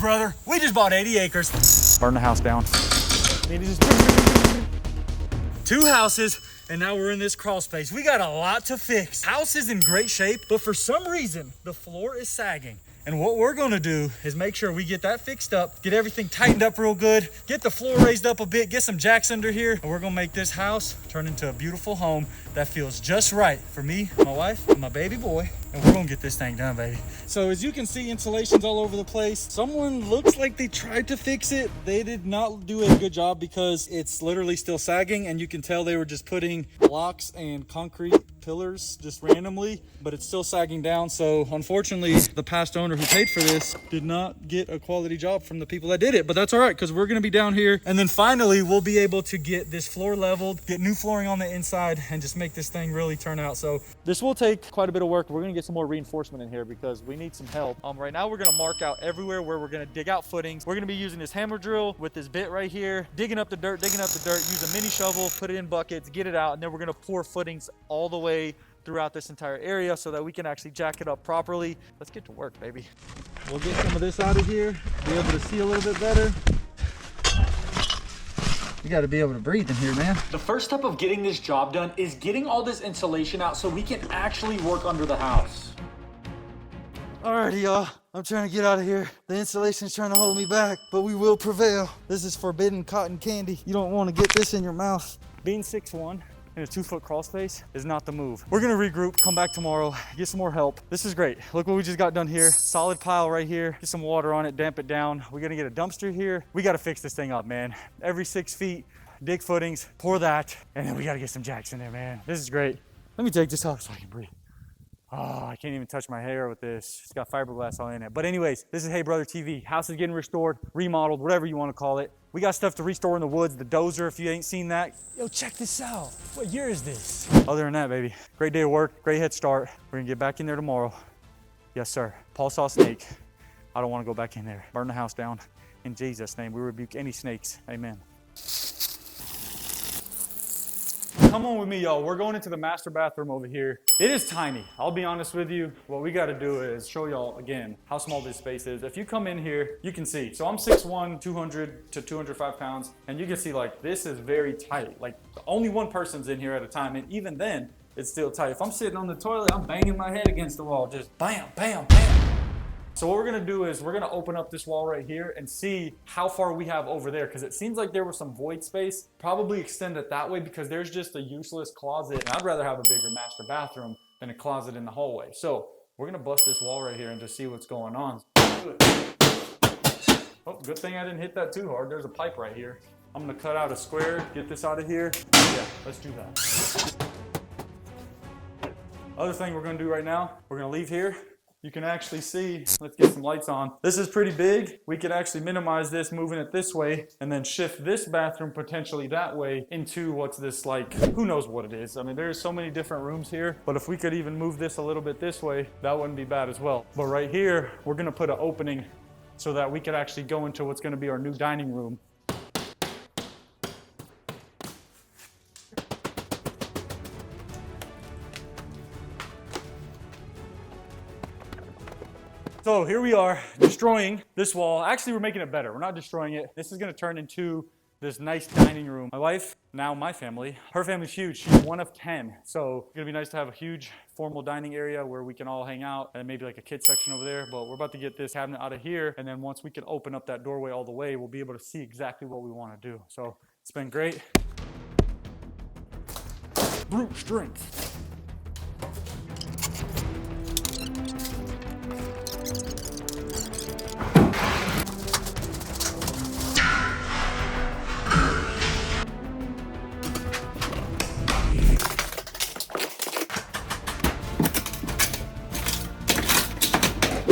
brother, we just bought 80 acres. Burn the house down. 2 houses, and now we're in this crawl space. We got a lot to fix. House is in great shape, but for some reason, the floor is sagging. And what we're gonna do is make sure we get that fixed up, get everything tightened up real good, get the floor raised up a bit, get some jacks under here, and we're gonna make this house turn into a beautiful home that feels just right for me, my wife, and my baby boy. And we're gonna get this thing done, baby. So as you can see, insulation's all over the place. Someone looks like they tried to fix it. They did not do a good job because it's literally still sagging, and you can tell they were just putting blocks and concrete pillars just randomly, but it's still sagging down. So unfortunately, the past owner who paid for this did not get a quality job from the people that did it, but that's all right, because we're gonna be down here, and then finally we'll be able to get this floor leveled, get new flooring on the inside, and just make this thing really turn out. So this will take quite a bit of work. We're gonna get some more reinforcement in here because we need some help. Right now we're gonna mark out everywhere where we're gonna dig out footings. We're gonna be using this hammer drill with this bit right here, digging up the dirt, use a mini shovel, put it in buckets, get it out, and then we're gonna pour footings all the way throughout this entire area so that we can actually jack it up properly. Let's get to work, baby. We'll get some of this out of here, be able to see a little bit better. You got to be able to breathe in here, man. The first step of getting this job done is getting all this insulation out so we can actually work under the house. Alrighty, y'all. I'm trying to get out of here. The insulation's trying to hold me back, but we will prevail. This is forbidden cotton candy. You don't want to get this in your mouth. Being 6'1", in a 2-foot crawl space is not the move. We're gonna regroup, come back tomorrow, get some more help. This is great. Look what we just got done here. Solid pile right here. Get some water on it, damp it down. We're gonna get a dumpster here. We gotta fix this thing up, man. Every 6 feet, dig footings, pour that, and then we gotta get some jacks in there, man. This is great. Let me take this off so I can breathe. Oh, I can't even touch my hair with this. It's got fiberglass all in it. But anyways, this is Hey Brother TV. House is getting restored, remodeled, whatever you want to call it. We got stuff to restore in the woods, the dozer, if you ain't seen that. Yo, check this out. What year is this? Other than that, baby, great day of work, great head start. We're gonna get back in there tomorrow. Yes, sir. Paul saw a snake. I don't want to go back in there. Burn the house down. In Jesus' name, we rebuke any snakes. Amen. Come on with me, y'all. We're going into the master bathroom over here. It is tiny. I'll be honest with you. What we got to do is show y'all again how small this space is. If you come in here, you can see. So I'm 6'1", 200 to 205 pounds. And you can see like this is very tight. Like only one person's in here at a time. And even then, it's still tight. If I'm sitting on the toilet, I'm banging my head against the wall. Just bam, bam, bam. So what we're gonna do is we're gonna open up this wall right here and see how far we have over there, because it seems like there was some void space. Probably extend it that way because there's just a useless closet, and I'd rather have a bigger master bathroom than a closet in the hallway. So we're gonna bust this wall right here and just see what's going on. Oh, good thing I didn't hit that too hard. There's a pipe right here. I'm gonna cut out a square, get this out of here. Yeah, let's do that. Other thing we're gonna do right now, we're gonna leave here. You can actually see, let's get some lights on. This is pretty big. We could actually minimize this, moving it this way, and then shift this bathroom potentially that way into what's this like, who knows what it is. I mean, there's so many different rooms here, but if we could even move this a little bit this way, that wouldn't be bad as well. But right here, we're gonna put an opening so that we could actually go into what's gonna be our new dining room. So here we are destroying this wall. Actually, we're making it better. We're not destroying it. This is gonna turn into this nice dining room. My wife, now my family, her family's huge. She's one of 10. So it's gonna be nice to have a huge formal dining area where we can all hang out, and maybe like a kids section over there. But we're about to get this cabinet out of here. And then once we can open up that doorway all the way, we'll be able to see exactly what we wanna do. So it's been great. Brute strength.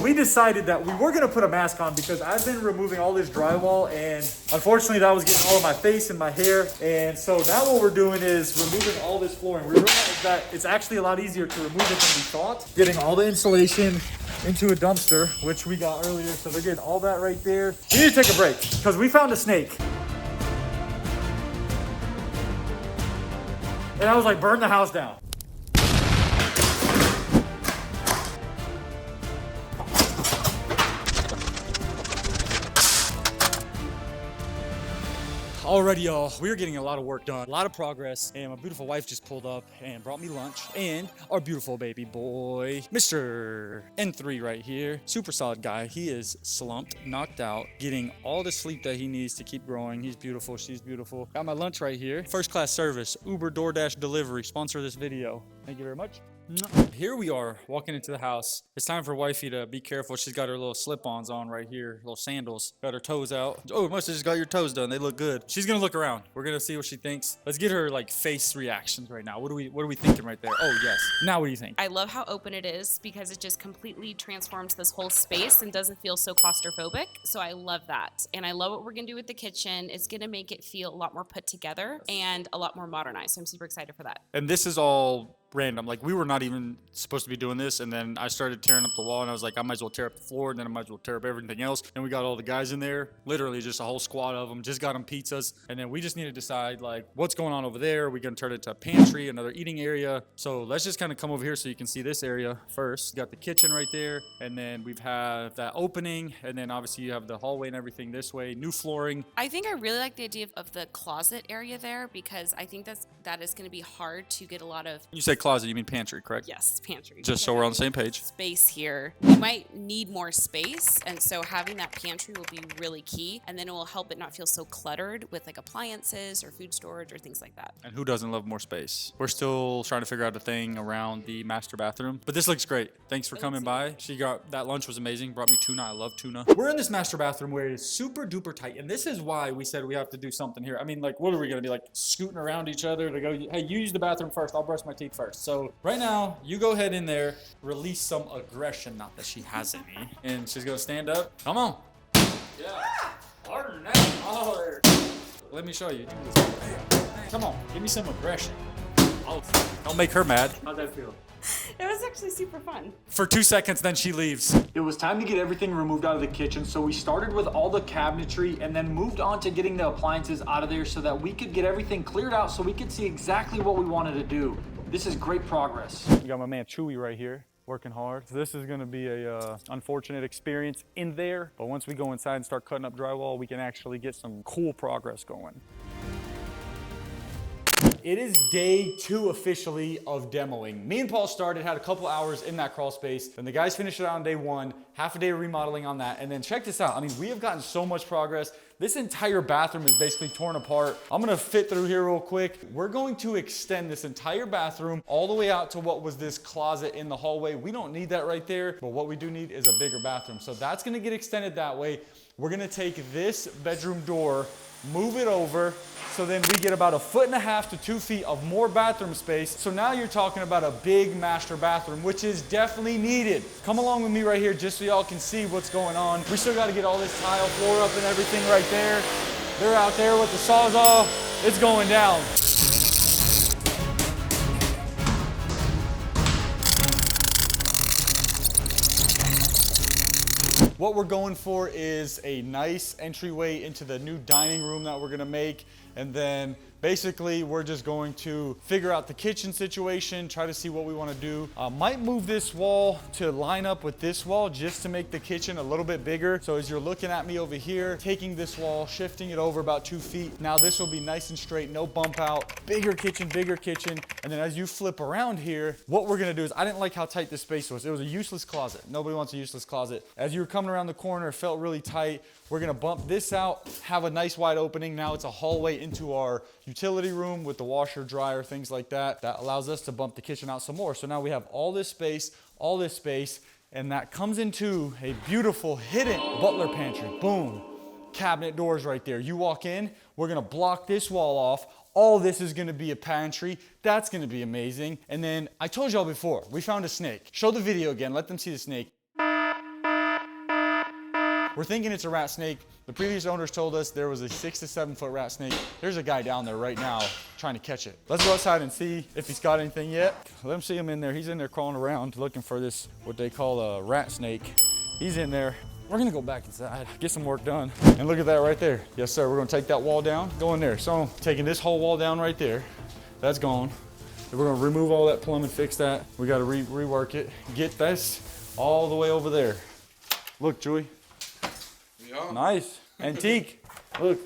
We decided that we were gonna put a mask on because I've been removing all this drywall, and unfortunately that was getting all of my face and my hair. And so now what we're doing is removing all this flooring. We realized that it's actually a lot easier to remove it than we thought. Getting all the insulation into a dumpster, which we got earlier. So they're getting all that right there. We need to take a break because we found a snake. And I was like, burn the house down. Alrighty, y'all, we're getting a lot of work done, a lot of progress, and my beautiful wife just pulled up and brought me lunch, and our beautiful baby boy, Mr. N3 right here, super solid guy. He is slumped, knocked out, getting all the sleep that he needs to keep growing. He's beautiful, she's beautiful. Got my lunch right here. First class service, Uber DoorDash delivery, sponsor this video. Thank you very much. Here we are walking into the house. It's time for wifey to be careful. She's got her little slip-ons on right here, little sandals. Got her toes out. Oh, must have just got your toes done. They look good. She's gonna look around. We're gonna see what she thinks. Let's get her like face reactions right now. What are we thinking right there? Oh yes. Now what do you think? I love how open it is because it just completely transforms this whole space and doesn't feel so claustrophobic. So I love that. And I love what we're gonna do with the kitchen. It's gonna make it feel a lot more put together and a lot more modernized. So I'm super excited for that. And this is all random. Like, we were not even supposed to be doing this, and then I started tearing up the wall, and I was like, I might as well tear up the floor, and then I might as well tear up everything else. And we got all the guys in there, literally just a whole squad of them, just got them pizzas, and then we just need to decide like what's going on over there. We're gonna turn it into a pantry, another eating area. So let's just kind of come over here so you can see this area first. Got the kitchen right there, and then we've had that opening, and then obviously you have the hallway and everything this way, new flooring. I think I really like the idea of the closet area there because I think that is going to be hard to get a lot of. You say closet, you mean pantry, correct? Yes, pantry. Just so we're on the same page. Space here. You might need more space, and so having that pantry will be really key, and then it will help it not feel so cluttered with like appliances or food storage or things like that. And who doesn't love more space? We're still trying to figure out a thing around the master bathroom, but this looks great. Thanks for coming by. That lunch was amazing. Brought me tuna. I love tuna. We're in this master bathroom where it is super duper tight, and this is why we said we have to do something here. I mean, like, what are we gonna be like scooting around each other to go, hey, you use the bathroom first, I'll brush my teeth first. So right now, you go ahead in there, release some aggression, not that she has any, and she's gonna stand up. Come on. Yeah. Harder than that. Harder. Let me show you. Come on, give me some aggression. Oh, don't make her mad. How'd that feel? It was actually super fun. For 2 seconds, then she leaves. It was time to get everything removed out of the kitchen, so we started with all the cabinetry and then moved on to getting the appliances out of there so that we could get everything cleared out so we could see exactly what we wanted to do. This is great progress. You got my man Chewy right here, working hard. So this is gonna be a unfortunate experience in there, but once we go inside and start cutting up drywall, we can actually get some cool progress going. It is day 2 officially of demoing. Me and Paul started, had a couple hours in that crawl space, and the guys finished it out on day 1, half a day of remodeling on that, and then check this out. I mean, we have gotten so much progress. This entire bathroom is basically torn apart. I'm gonna fit through here real quick. We're going to extend this entire bathroom all the way out to what was this closet in the hallway. We don't need that right there, but what we do need is a bigger bathroom. So that's gonna get extended that way. We're gonna take this bedroom door, move it over, so then we get about 1.5 to 2 feet of more bathroom space. So now you're talking about a big master bathroom, which is definitely needed. Come along with me right here just so y'all can see what's going on. We still got to get all this tile floor up and everything right there. They're out there with the Sawzall. It's going down. What we're going for is a nice entryway into the new dining room that we're gonna make. And then basically we're just going to figure out the kitchen situation, try to see what we wanna do. Might move this wall to line up with this wall just to make the kitchen a little bit bigger. So as you're looking at me over here, taking this wall, shifting it over about 2 feet. Now this will be nice and straight, no bump out, bigger kitchen. And then as you flip around here, what we're gonna do is, I didn't like how tight this space was. It was a useless closet. Nobody wants a useless closet. As you were coming around the corner, it felt really tight. We're gonna bump this out, have a nice wide opening. Now it's a hallway into our utility room with the washer, dryer, things like that. That allows us to bump the kitchen out some more. So now we have all this space, and that comes into a beautiful hidden butler pantry. Boom, cabinet doors right there. You walk in, we're gonna block this wall off. All this is gonna be a pantry. That's gonna be amazing. And then I told y'all before, we found a snake. Show the video again, let them see the snake. We're thinking it's a rat snake. The previous owners told us there was a 6 to 7 foot rat snake. There's a guy down there right now trying to catch it. Let's go outside and see if he's got anything yet. Let him see him in there. He's in there crawling around looking for this, what they call a rat snake. He's in there. We're gonna go back inside, get some work done. And look at that right there. Yes, sir, we're gonna take that wall down, go in there. So taking this whole wall down right there, that's gone. And we're gonna remove all that plumbing, fix that. We gotta rework it, get this all the way over there. Look, Joey. Yeah. Nice, antique, look.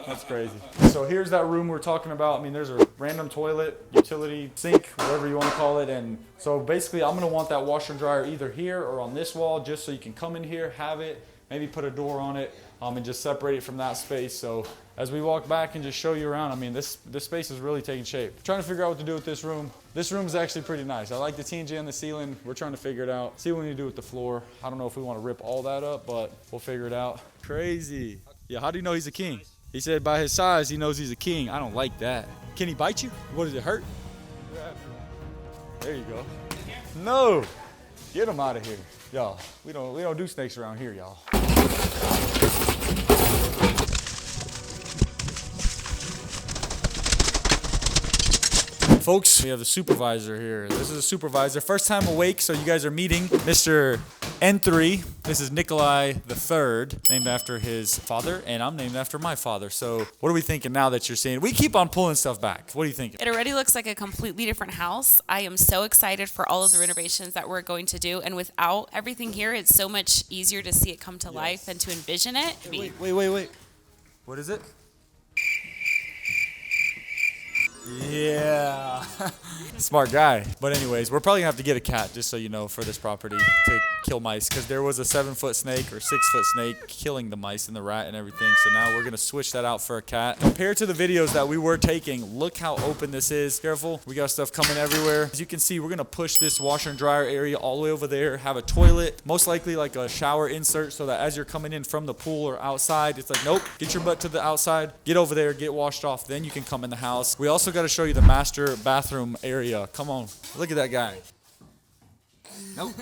That's crazy. So here's that room we're talking about. I mean, there's a random toilet, utility sink, whatever you want to call it. And so basically I'm going to want that washer and dryer either here or on this wall, just so you can come in here, have it, maybe put a door on it, and just separate it from that space. So as we walk back and just show you around, I mean, this space is really taking shape. Trying to figure out what to do with this room. This room is actually pretty nice. I like the TNG on the ceiling. We're trying to figure it out. See what we need to do with the floor. I don't know if we want to rip all that up, but we'll figure it out. Crazy. Yeah, how do you know he's a king? He said by his size, he knows he's a king. I don't like that. Can he bite you? What, does it hurt? There you go. No, get him out of here. Y'all, we don't do snakes around here, y'all. Folks, we have the supervisor here. This is a supervisor. First time awake, so you guys are meeting Mr. N3. This is Nikolai III, named after his father, and I'm named after my father. So what are we thinking now that you're seeing? We keep on pulling stuff back. What are you thinking? It already looks like a completely different house. I am so excited for all of the renovations that we're going to do. And without everything here, it's so much easier to see it come to life and to envision it. Wait. What is it? Yeah. Smart guy. But anyways, we're probably gonna have to get a cat, just so you know, for this property to kill mice, because there was a 7-foot snake or 6-foot snake killing the mice and the rat and everything. So now we're gonna switch that out for a cat. Compared to the videos that we were taking, look how open this is. Careful, we got stuff coming everywhere. As you can see, we're gonna push this washer and dryer area all the way over there, have a toilet, most likely like a shower insert, so that as you're coming in from the pool or outside, it's like, nope, get your butt to the outside, get over there, get washed off, then you can come in the house. We also got to show you the master bathroom area. Come on, look at that guy. Nope,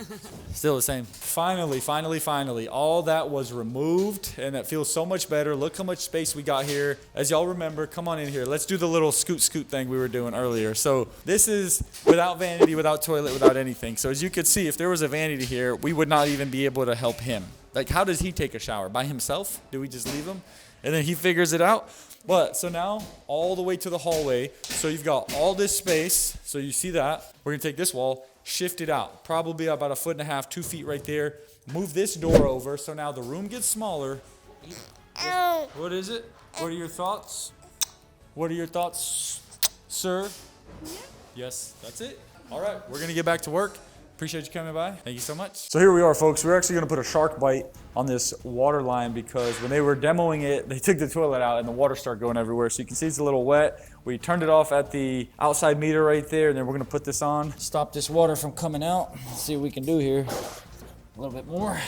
still the same. Finally, all that was removed, and that feels so much better. Look how much space we got here. As y'all remember, come on in here. Let's do the little scoot thing we were doing earlier. So this is without vanity, without toilet, without anything. So as you could see, if there was a vanity here, we would not even be able to help him. Like, how does he take a shower? By himself? Do we just leave him? And then he figures it out? But so now all the way to the hallway. So you've got all this space. So you see that. We're gonna take this wall, shift it out, probably about 1.5 feet, 2 feet right there. Move this door over. So now the room gets smaller. What is it? What are your thoughts? What are your thoughts, sir? Yes, that's it. All right, we're gonna get back to work. Appreciate you coming by. Thank you so much. So here we are, folks. We're actually gonna put a shark bite on this water line, because when they were demoing it, they took the toilet out and the water started going everywhere. So you can see it's a little wet. We turned it off at the outside meter right there, and then we're gonna put this on. Stop this water from coming out. Let's see what we can do here. A little bit more.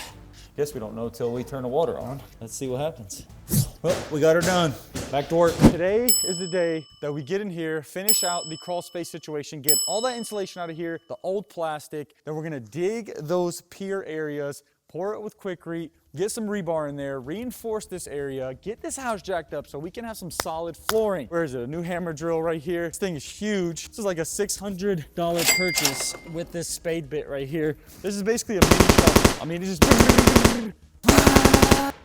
Guess we don't know till we turn the water on. Let's see what happens. Well, we got her done. Back to work. Today is the day that we get in here, finish out the crawl space situation, get all that insulation out of here, the old plastic. Then we're gonna dig those pier areas, pour it with Quikrete, get some rebar in there, reinforce this area, get this house jacked up so we can have some solid flooring. Where is it? A new hammer drill right here. This thing is huge. This is like a $600 purchase with this spade bit right here. This is basically a mini shovel. I mean, it's just...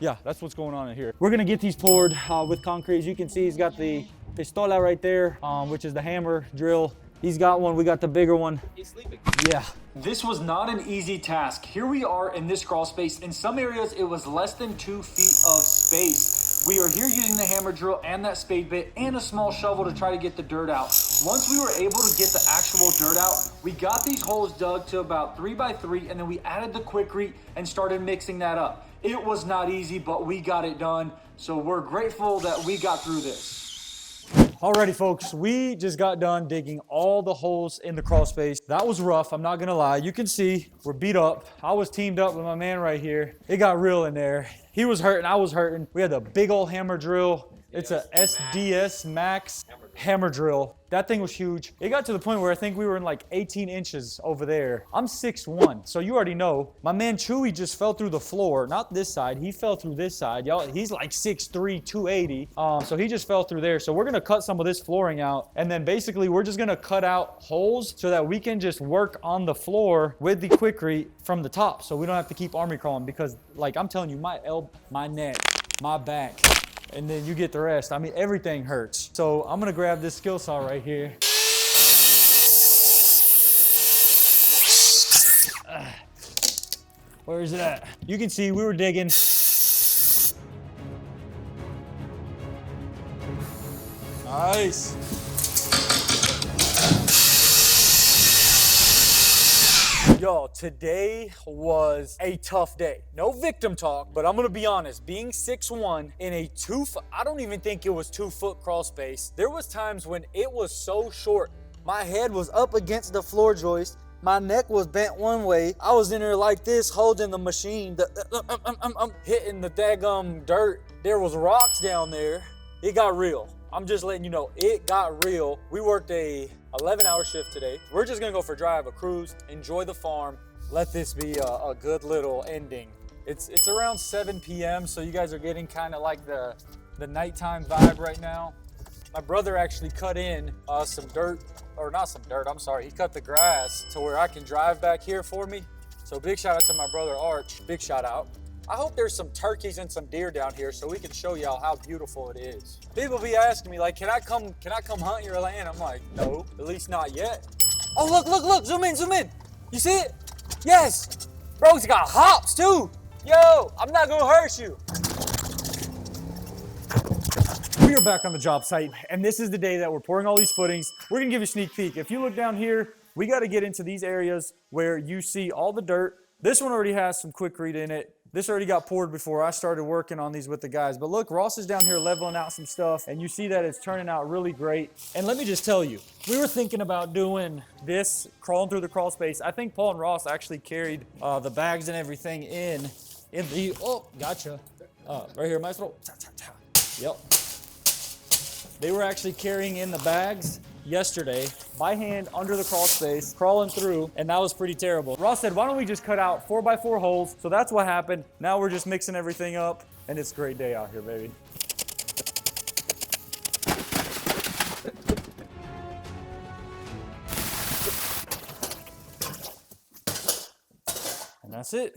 Yeah, that's what's going on in here. We're gonna get these poured with concrete. As you can see, he's got the pistola right there, which is the hammer drill. He's got one, we got the bigger one. He's sleeping. Yeah. This was not an easy task. Here we are in this crawl space. In some areas, it was less than 2 feet of space. We are here using the hammer drill and that spade bit and a small shovel to try to get the dirt out. Once we were able to get the actual dirt out, we got these holes dug to about 3 by 3, and then we added the Quikrete and started mixing that up. It was not easy, but we got it done. So we're grateful that we got through this. Alrighty, folks, we just got done digging all the holes in the crawl space. That was rough, I'm not gonna lie. You can see we're beat up. I was teamed up with my man right here. It got real in there. He was hurting, I was hurting. We had the big old hammer drill. It's a SDS Max hammer drill. That thing was huge. It got to the point where I think we were in like 18 inches over there. I'm 6'1", so you already know. My man Chewy just fell through the floor. Not this side, he fell through this side. Y'all, he's like 6'3", 280. So he just fell through there. So we're gonna cut some of this flooring out, and then basically we're just gonna cut out holes so that we can just work on the floor with the Quikrete from the top, so we don't have to keep army crawling, because like I'm telling you, my elbow, my neck, my back, and then you get the rest. I mean, everything hurts. So I'm gonna grab this skill saw right here. Where is it at? You can see we were digging. Nice. Yo, today was a tough day. No victim talk, but I'm gonna be honest, being 6'1" in a I don't even think it was 2-foot crawl space. There was times when it was so short. My head was up against the floor joist. My neck was bent one way. I was in there like this, holding the machine, hitting the daggum dirt. There was rocks down there. It got real. I'm just letting you know, it got real. We worked a 11-hour shift today. We're just gonna go for a drive, a cruise, enjoy the farm. Let this be a good little ending. It's around 7 p.m., so you guys are getting kind of like the nighttime vibe right now. My brother actually cut in some dirt, or not some dirt, I'm sorry. He cut the grass to where I can drive back here for me. So big shout out to my brother Arch, big shout out. I hope there's some turkeys and some deer down here so we can show y'all how beautiful it is. People be asking me like, can I come hunt your land? I'm like, no, at least not yet. Oh, look, zoom in. You see it? Yes. Bro, he's got hops too. Yo, I'm not gonna hurt you. We are back on the job site, and this is the day that we're pouring all these footings. We're gonna give you a sneak peek. If you look down here, we gotta get into these areas where you see all the dirt. This one already has some Quikrete in it. This already got poured before I started working on these with the guys. But look, Ross is down here leveling out some stuff, and you see that it's turning out really great. And let me just tell you, we were thinking about doing this, crawling through the crawl space. I think Paul and Ross actually carried the bags and everything in the, oh, gotcha. Right here, maestro. Yep. They were actually carrying in the bags yesterday by hand under the crawl space, crawling through, and that was pretty terrible. Ross said, why don't we just cut out 4x4 holes? So that's what happened. Now we're just mixing everything up, and it's a great day out here, baby. And that's it.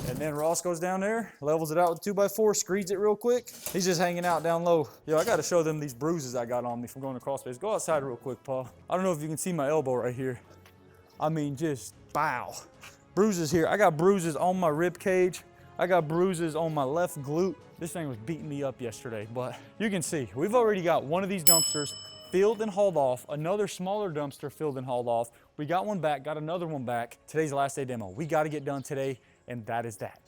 And then Ross goes down there, levels it out with 2x4, screeds it real quick. He's just hanging out down low. Yo, I gotta show them these bruises I got on me from going to crawl space. Go outside real quick, Paul. I don't know if you can see my elbow right here. I mean, just bow. Bruises here. I got bruises on my rib cage. I got bruises on my left glute. This thing was beating me up yesterday, but you can see, we've already got one of these dumpsters filled and hauled off, another smaller dumpster filled and hauled off. We got one back, got another one back. Today's the last day demo. We gotta get done today, and that is that.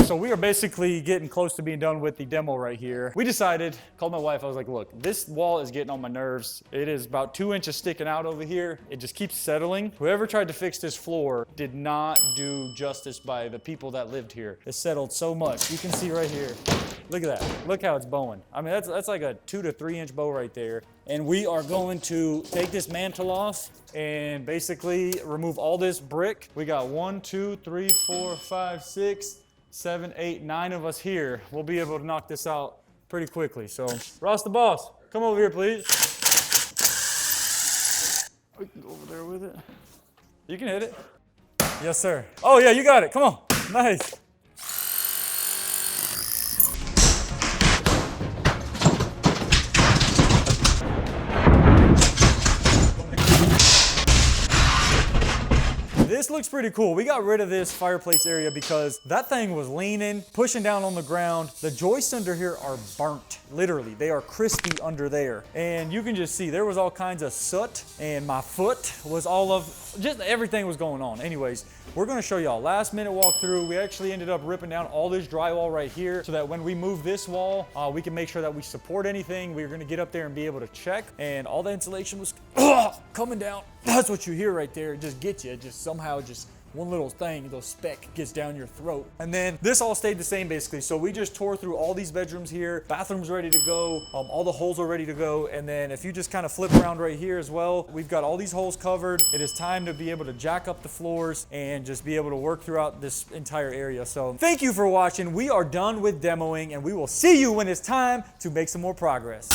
So we are basically getting close to being done with the demo right here. We decided, called my wife, I was like, look, this wall is getting on my nerves. It is about 2 inches sticking out over here. It just keeps settling. Whoever tried to fix this floor did not do justice by the people that lived here. It settled so much. You can see right here. Look at that. Look how it's bowing. I mean, that's like a 2 to 3 inch bow right there. And we are going to take this mantle off and basically remove all this brick. We got 1, 2, 3, 4, 5, 6, 7, 8, 9 of us here. We'll be able to knock this out pretty quickly. So, Ross the boss, come over here, please. We can go over there with it. You can hit it. Yes, sir. Oh, yeah, you got it. Come on. Nice. This looks pretty cool. We got rid of this fireplace area because that thing was leaning, pushing down on the ground. The joists under here are burnt, literally. They are crispy under there. And you can just see there was all kinds of soot, and my foot was just everything was going on. Anyways, we're gonna show y'all last minute walkthrough. We actually ended up ripping down all this drywall right here so that when we move this wall, we can make sure that we support anything. We're gonna get up there and be able to check, and all the insulation was coming down. That's what you hear right there. It just gets you, just somehow just one little thing, little speck gets down your throat. And then this all stayed the same basically. So we just tore through all these bedrooms here, bathrooms ready to go, all the holes are ready to go. And then if you just kind of flip around right here as well, we've got all these holes covered. It is time to be able to jack up the floors and just be able to work throughout this entire area. So thank you for watching. We are done with demoing, and we will see you when it's time to make some more progress.